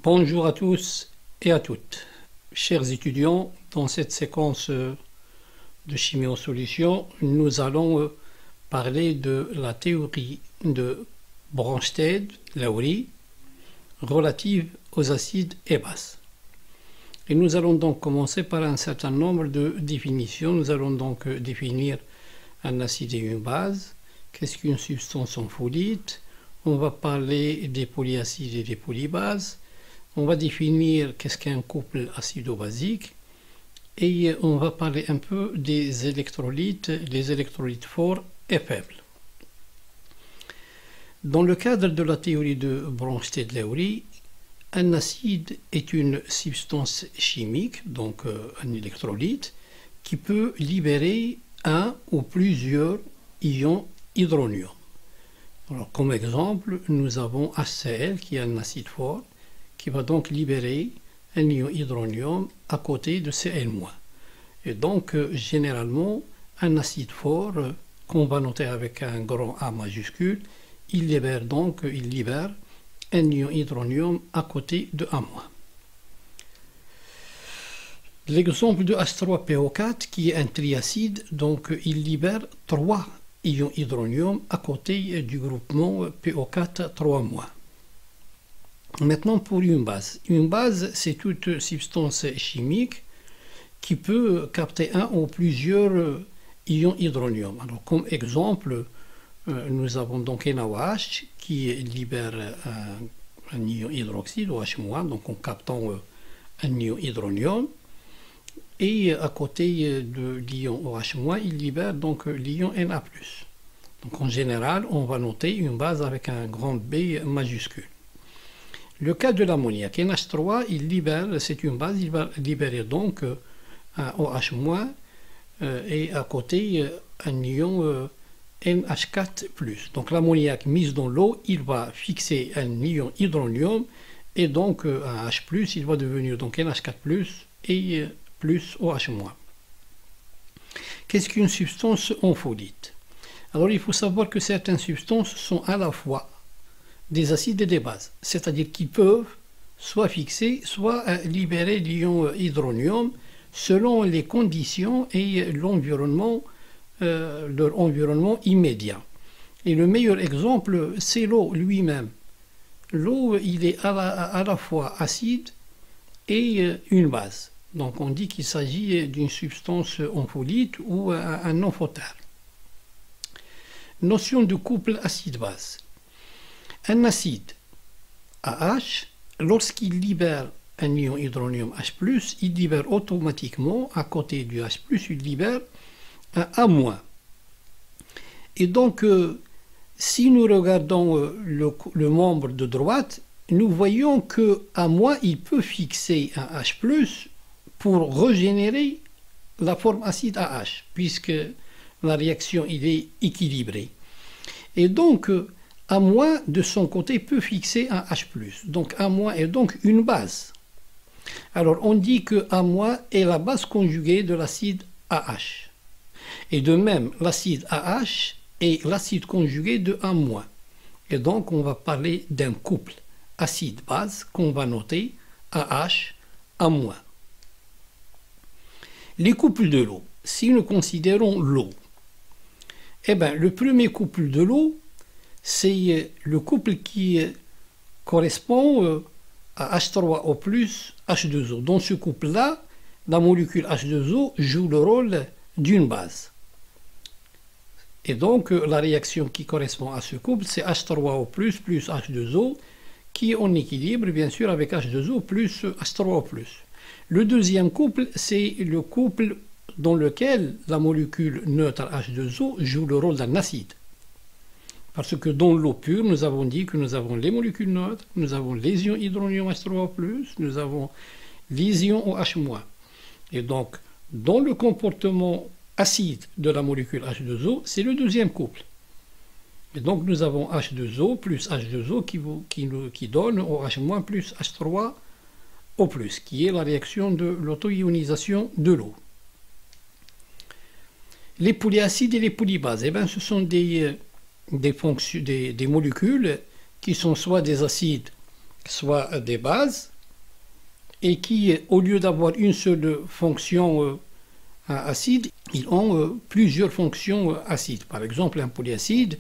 Bonjour à tous et à toutes. Chers étudiants, dans cette séquence de chimie en solution, nous allons parler de la théorie de Bronsted-Lowry relative aux acides et bases. Et nous allons donc commencer par un certain nombre de définitions. Nous allons donc définir un acide et une base. Qu'est-ce qu'une substance ampholyte? On va parler des polyacides et des polybases. On va définir qu'est-ce qu'un couple acido-basique. Et on va parler un peu des électrolytes, les électrolytes forts et faibles. Dans le cadre de la théorie de Bronsted-Lowry, un acide est une substance chimique, donc un électrolyte, qui peut libérer un ou plusieurs ions hydronium. Alors, comme exemple, nous avons HCl qui est un acide fort, qui va donc libérer un ion hydronium à côté de Cl-. Et donc, généralement, un acide fort, qu'on va noter avec un grand A majuscule, il libère un ion hydronium à côté de A-. L'exemple de H3PO4 qui est un triacide, donc il libère 3 ions hydronium à côté du groupement PO4 3-. Maintenant pour une base. Une base, c'est toute substance chimique qui peut capter un ou plusieurs ions hydronium. Alors comme exemple, nous avons donc NaOH qui libère un ion hydroxyde, OH-, donc en captant un ion hydronium. Et à côté de l'ion OH-, il libère donc l'ion Na+. Donc en général, on va noter une base avec un grand B majuscule. Le cas de l'ammoniac, NH3, c'est une base, il va libérer donc un OH- et à côté un ion NH4+. Donc l'ammoniac mis dans l'eau, il va fixer un ion hydronium et donc un H+, il va devenir donc NH4+, et plus OH-. Qu'est-ce qu'une substance ampholyte? Alors il faut savoir que certaines substances sont à la fois des acides et des bases, c'est-à-dire qu'ils peuvent soit fixer, soit libérer l'ion hydronium selon les conditions et l'environnement, leur environnement immédiat. Et le meilleur exemple, c'est l'eau lui-même. L'eau, il est à la fois acide et une base. Donc on dit qu'il s'agit d'une substance ampholyte ou un amphotère. Notion de couple acide-base. Un acide AH, lorsqu'il libère un ion hydronium H+, il libère automatiquement, à côté du H+, il libère un A-. Et donc, si nous regardons le membre de droite, nous voyons que A-, il peut fixer un H+, pour régénérer la forme acide AH, puisque la réaction il est équilibrée. Et donc, A- de son côté peut fixer un H+. Donc A- est donc une base. Alors on dit que A- est la base conjuguée de l'acide AH. Et de même, l'acide AH est l'acide conjugué de A-. Et donc on va parler d'un couple acide-base qu'on va noter AH, A-. Les couples de l'eau. Si nous considérons l'eau, eh bien, le premier couple de l'eau, c'est le couple qui correspond à H3O+, H2O. Dans ce couple-là, la molécule H2O joue le rôle d'une base. Et donc, la réaction qui correspond à ce couple, c'est H3O+, plus H2O, qui est en équilibre, bien sûr, avec H2O plus H3O+. Le deuxième couple, c'est le couple dans lequel la molécule neutre H2O joue le rôle d'un acide. Parce que dans l'eau pure, nous avons dit que nous avons les molécules neutres, nous avons les ions hydronium H3O+, nous avons les ions OH-. Et donc, dans le comportement acide de la molécule H2O, c'est le deuxième couple. Et donc, nous avons H2O plus H2O qui donne OH- plus H3O+, qui est la réaction de l'auto-ionisation de l'eau. Les polyacides et les polybases, eh bien, ce sont des molécules qui sont soit des acides, soit des bases, et qui, au lieu d'avoir une seule fonction acide, ils ont plusieurs fonctions acides. Par exemple, un polyacide,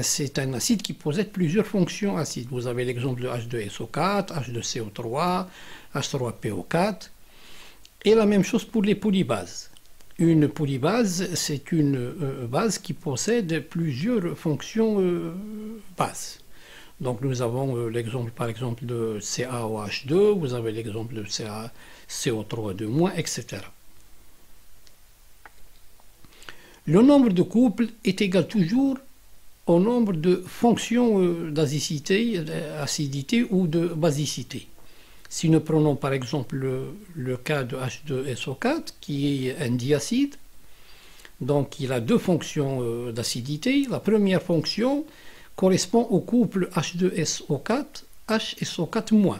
c'est un acide qui possède plusieurs fonctions acides. Vous avez l'exemple de H2SO4, H2CO3, H3PO4. Et la même chose pour les polybases. Une polybase, c'est une base qui possède plusieurs fonctions bases. Donc nous avons l'exemple par exemple de CaOH2, vous avez l'exemple de CaCO3-, etc. Le nombre de couples est égal toujours au nombre de fonctions d'acidité ou de basicité. Si nous prenons par exemple le cas de H2SO4, qui est un diacide, donc il a deux fonctions d'acidité. La première fonction correspond au couple H2SO4, HSO4-,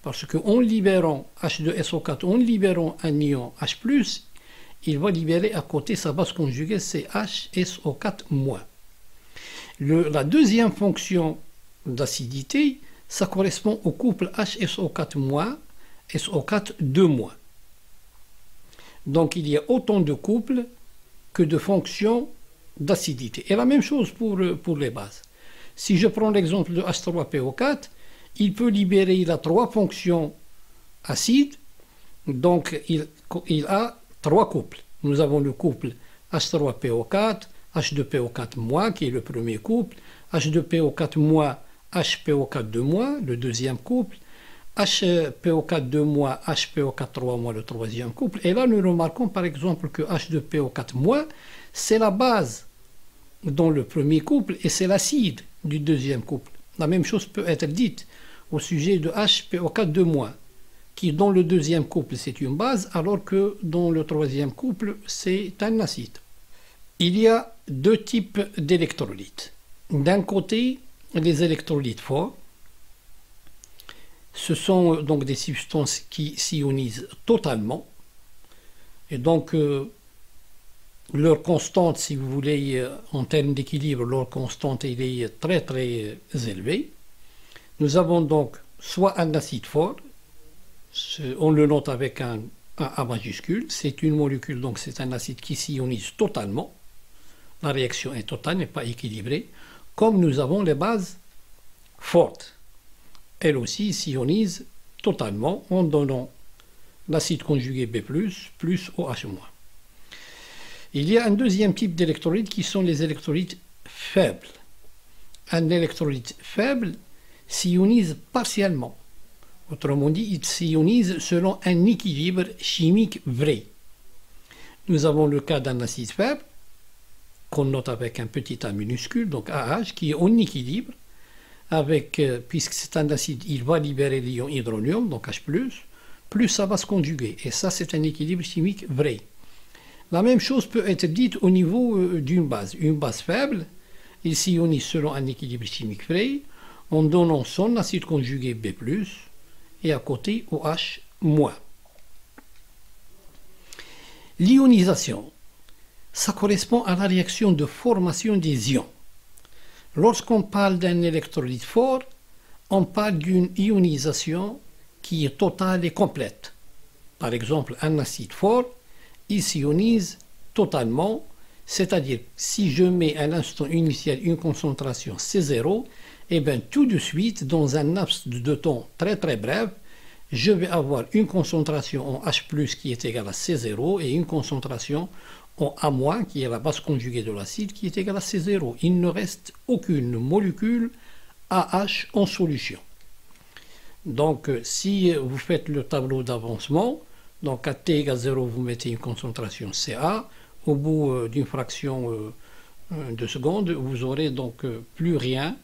parce qu'en libérant H2SO4, en libérant un ion H+, il va libérer à côté sa base conjuguée, c'est HSO4-. La deuxième fonction d'acidité, ça correspond au couple HSO4-, SO4-. Donc il y a autant de couples que de fonctions d'acidité. Et la même chose pour les bases. Si je prends l'exemple de H3PO4, il peut libérer, il a trois fonctions acides, donc il a trois couples. Nous avons le couple H3PO4, H2PO4-, qui est le premier couple, H2PO4-, HPO4-, le deuxième couple, HPO4-, HPO4-, le troisième couple. Et là, nous remarquons par exemple que H2PO4-, c'est la base dans le premier couple et c'est l'acide du deuxième couple. La même chose peut être dite au sujet de HPO4-, qui dans le deuxième couple c'est une base, alors que dans le troisième couple c'est un acide. Il y a deux types d'électrolytes. D'un côté, les électrolytes forts. Ce sont donc des substances qui s'ionisent totalement. Et donc, leur constante, si vous voulez, en termes d'équilibre, leur constante elle est très très élevée. Nous avons donc soit un acide fort, on le note avec un A majuscule, c'est une molécule, donc c'est un acide qui s'ionise totalement. La réaction est totale, n'est pas équilibrée. Comme nous avons les bases fortes, elles aussi s'ionisent totalement en donnant l'acide conjugué B+, plus OH-. Il y a un deuxième type d'électrolytes qui sont les électrolytes faibles. Un électrolyte faible s'ionise partiellement. Autrement dit, il s'ionise selon un équilibre chimique vrai. Nous avons le cas d'un acide faible, qu'on note avec un petit a minuscule, donc AH, qui est en équilibre, avec, puisque c'est un acide, il va libérer l'ion hydronium, donc H+, plus ça va se conjuguer. Et ça, c'est un équilibre chimique vrai. La même chose peut être dite au niveau d'une base. Une base faible, il s'ionise selon un équilibre chimique vrai, en donnant son acide conjugué B+, et à côté OH-. L'ionisation, ça correspond à la réaction de formation des ions. Lorsqu'on parle d'un électrolyte fort, on parle d'une ionisation qui est totale et complète. Par exemple, un acide fort, il s'ionise totalement, c'est-à-dire si je mets à l'instant initial une concentration C0, et bien tout de suite, dans un laps de temps très très bref, je vais avoir une concentration en H+, qui est égale à C0 et une concentration en A-, qui est la base conjuguée de l'acide, qui est égale à C0. Il ne reste aucune molécule AH en solution. Donc, si vous faites le tableau d'avancement, donc à T égale 0, vous mettez une concentration Ca. Au bout d'une fraction de seconde, vous aurez donc plus rien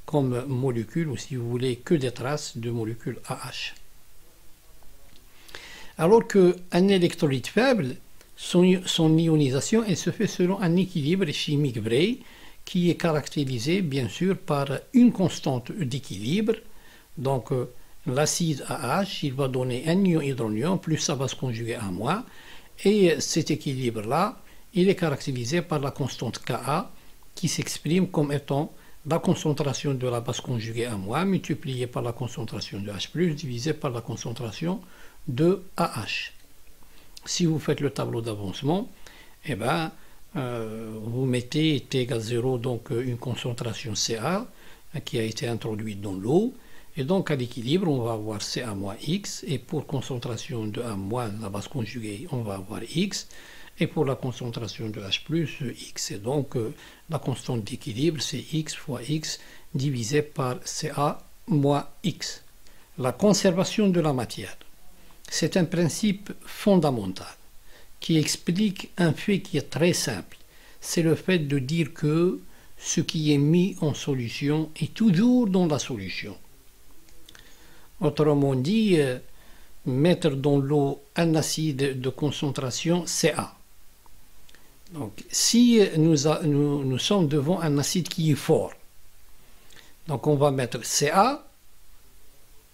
comme molécule, ou si vous voulez, que des traces de molécules AH. Alors qu'un électrolyte faible, son ionisation elle se fait selon un équilibre chimique vrai qui est caractérisé bien sûr par une constante d'équilibre. Donc l'acide AH, il va donner un ion hydronium plus sa base conjuguée A-, et cet équilibre-là, il est caractérisé par la constante Ka qui s'exprime comme étant la concentration de la base conjuguée A- multipliée par la concentration de H+, divisé par la concentration de AH. Si vous faites le tableau d'avancement, eh ben, vous mettez T égale 0, donc une concentration Ca qui a été introduite dans l'eau. Et donc à l'équilibre, on va avoir Ca moins X. Et pour concentration de A moins, la base conjuguée, on va avoir X. Et pour la concentration de H+, X. Et donc la constante d'équilibre, c'est X fois X divisé par Ca moins X. La conservation de la matière. C'est un principe fondamental qui explique un fait qui est très simple. C'est le fait de dire que ce qui est mis en solution est toujours dans la solution. Autrement dit, mettre dans l'eau un acide de concentration Ca. Donc, si nous sommes devant un acide qui est fort, donc on va mettre Ca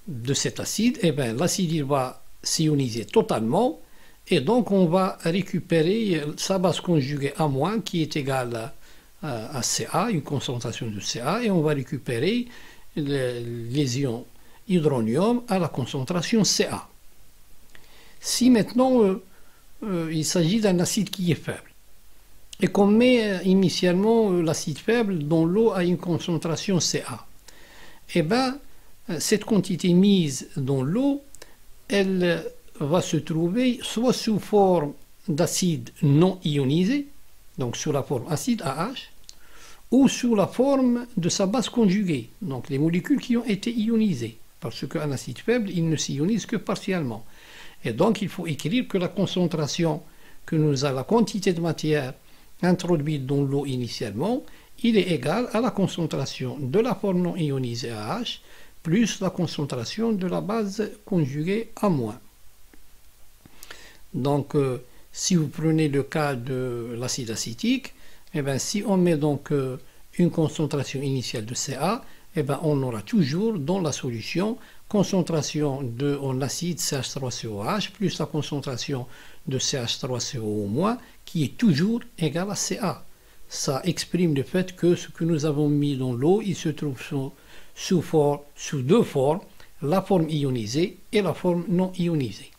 de cet acide, et bien l'acide il va s'ioniser totalement, et donc on va récupérer sa base conjuguée A- qui est égale à Ca, une concentration de Ca, et on va récupérer les ions hydronium à la concentration Ca. Si maintenant il s'agit d'un acide qui est faible, et qu'on met initialement l'acide faible dans l'eau à une concentration Ca, et bien cette quantité mise dans l'eau, elle va se trouver soit sous forme d'acide non ionisé, donc sous la forme acide AH, ou sous la forme de sa base conjuguée, donc les molécules qui ont été ionisées, parce qu'un acide faible, il ne s'ionise que partiellement. Et donc il faut écrire que la concentration que nous a la quantité de matière introduite dans l'eau initialement, il est égal à la concentration de la forme non ionisée AH plus la concentration de la base conjuguée A-. Donc, si vous prenez le cas de l'acide acétique, eh bien, si on met donc une concentration initiale de Ca, eh bien, on aura toujours dans la solution concentration en acide CH3COH plus la concentration de CH3CO- qui est toujours égale à Ca. Ça exprime le fait que ce que nous avons mis dans l'eau, il se trouve sous deux formes, la forme ionisée et la forme non ionisée.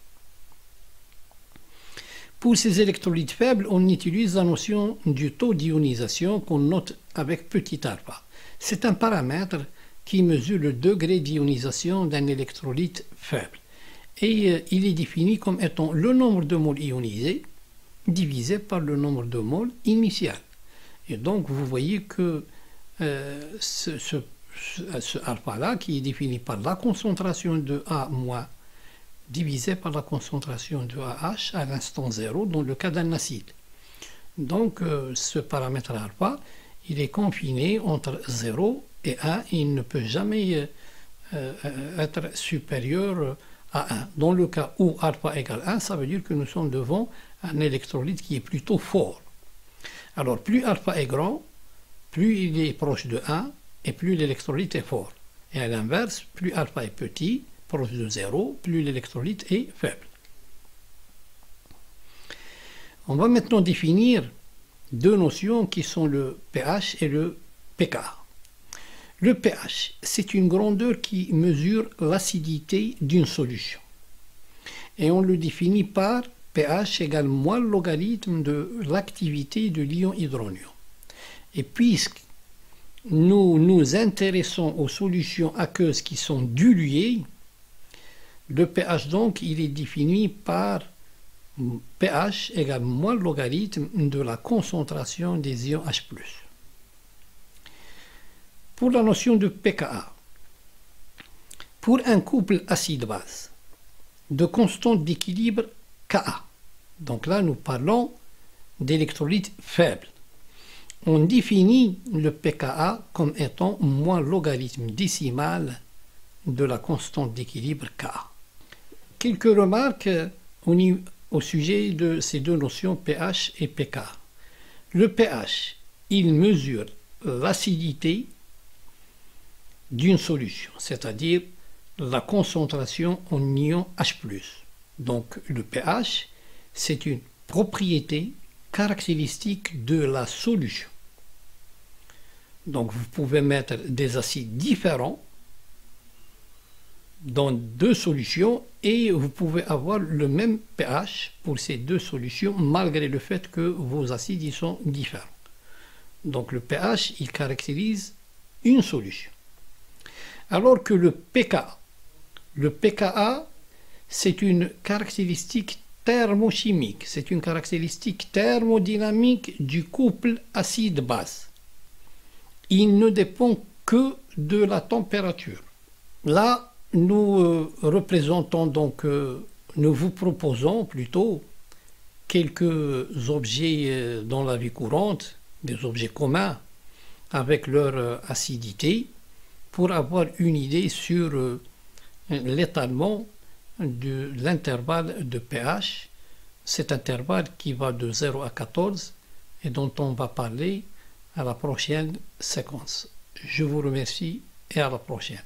Pour ces électrolytes faibles, on utilise la notion du taux d'ionisation qu'on note avec petit alpha. C'est un paramètre qui mesure le degré d'ionisation d'un électrolyte faible. Et il est défini comme étant le nombre de moles ionisés divisé par le nombre de moles initial. Et donc vous voyez que ce alpha-là, qui est défini par la concentration de A- divisé par la concentration de AH à l'instant 0 dans le cas d'un acide. Donc ce paramètre alpha, il est confiné entre 0 et 1, et il ne peut jamais être supérieur à 1. Dans le cas où alpha égale 1, ça veut dire que nous sommes devant un électrolyte qui est plutôt fort. Alors plus alpha est grand, plus il est proche de 1, et plus l'électrolyte est fort. Et à l'inverse, plus alpha est petit, proche de 0, plus l'électrolyte est faible. On va maintenant définir deux notions qui sont le pH et le pKa. Le pH, c'est une grandeur qui mesure l'acidité d'une solution. Et on le définit par pH égale moins le logarithme de l'activité de l'ion hydronium. Et puisque nous nous intéressons aux solutions aqueuses qui sont diluées, le pH donc il est défini par pH égale moins le logarithme de la concentration des ions H+. Pour la notion de pKa, pour un couple acide-base de constante d'équilibre Ka, donc là nous parlons d'électrolytes faibles, on définit le pKa comme étant moins logarithme décimal de la constante d'équilibre Ka. Quelques remarques au sujet de ces deux notions pH et pKa. Le pH, il mesure l'acidité d'une solution, c'est-à-dire la concentration en ion H+. Donc le pH, c'est une propriété caractéristique de la solution. Donc vous pouvez mettre des acides différents dans deux solutions et vous pouvez avoir le même pH pour ces deux solutions malgré le fait que vos acides ils sont différents. Donc le pH il caractérise une solution. Alors que le pKa c'est une caractéristique thermochimique, c'est une caractéristique thermodynamique du couple acide-base. Il ne dépend que de la température. Là, nous représentons donc, nous vous proposons plutôt quelques objets dans la vie courante, des objets communs avec leur acidité, pour avoir une idée sur l'étalement de l'intervalle de pH, cet intervalle qui va de 0 à 14 et dont on va parler à la prochaine séquence. Je vous remercie et à la prochaine.